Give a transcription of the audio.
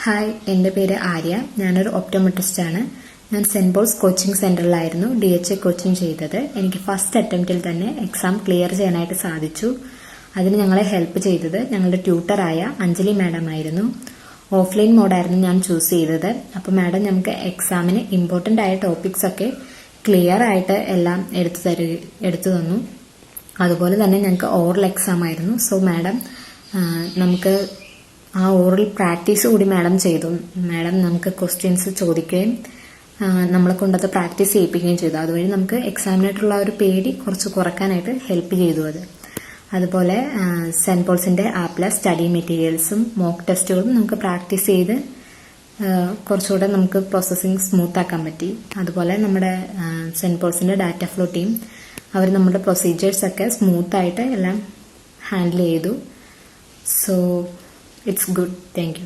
Hi, എൻ്റെ പേര് ആര്യ. ഞാനൊരു ഒപ്റ്റോമെട്രിസ്റ്റാണ്. ഞാൻ സെൻറ് പോൾസ് കോച്ചിങ് സെൻറ്ററിലായിരുന്നു DHA കോച്ചിങ് ചെയ്തത്. എനിക്ക് ഫസ്റ്റ് അറ്റംപ്റ്റിൽ തന്നെ എക്സാം ക്ലിയർ ചെയ്യാനായിട്ട് സാധിച്ചു. അതിന് ഞങ്ങളെ ഹെൽപ്പ് ചെയ്തത് ഞങ്ങളുടെ ട്യൂട്ടറായ അഞ്ജലി മാഡം ആയിരുന്നു. ഓഫ്ലൈൻ മോഡായിരുന്നു ഞാൻ ചൂസ് ചെയ്തത്. അപ്പോൾ മാഡം നമുക്ക് എക്സാമിന് ഇമ്പോർട്ടൻ്റ് ആയ ടോപ്പിക്സ് ഒക്കെ ക്ലിയർ ആയിട്ട് എല്ലാം എടുത്തു തന്നു. അതുപോലെ തന്നെ ഞങ്ങൾക്ക് ഓറൽ എക്സാം ആയിരുന്നു. സോ മാഡം നമുക്ക് ആ ഓറൽ പ്രാക്ടീസ് കൂടി മാഡം ചെയ്തു. മാഡം നമുക്ക് ക്വസ്റ്റ്യൻസ് ചോദിക്കുകയും നമ്മളെ കൊണ്ടത് പ്രാക്ടീസ് ചെയ്യിപ്പിക്കുകയും ചെയ്തു. അതുവഴി നമുക്ക് എക്സാമിനായിട്ടുള്ള ഒരു പേടി കുറച്ച് കുറയ്ക്കാനായിട്ട് ഹെൽപ്പ് ചെയ്തു. അതുപോലെ സെൻറ് പോൾസിൻ്റെ ആപ്പിലെ സ്റ്റഡി മെറ്റീരിയൽസും മോക്ക് ടെസ്റ്റുകളും നമുക്ക് പ്രാക്ടീസ് ചെയ്ത് കുറച്ചുകൂടെ നമുക്ക് പ്രോസസ്സിങ് സ്മൂത്ത് ആക്കാൻ പറ്റി. അതുപോലെ നമ്മുടെ സെൻറ് പോൾസിൻ്റെ ഡാറ്റ ഫ്ലോ ടീം അവർ നമ്മുടെ പ്രൊസീജിയേഴ്സൊക്കെ സ്മൂത്തായിട്ട് എല്ലാം ഹാൻഡിൽ ചെയ്തു. So it's good. Thank you.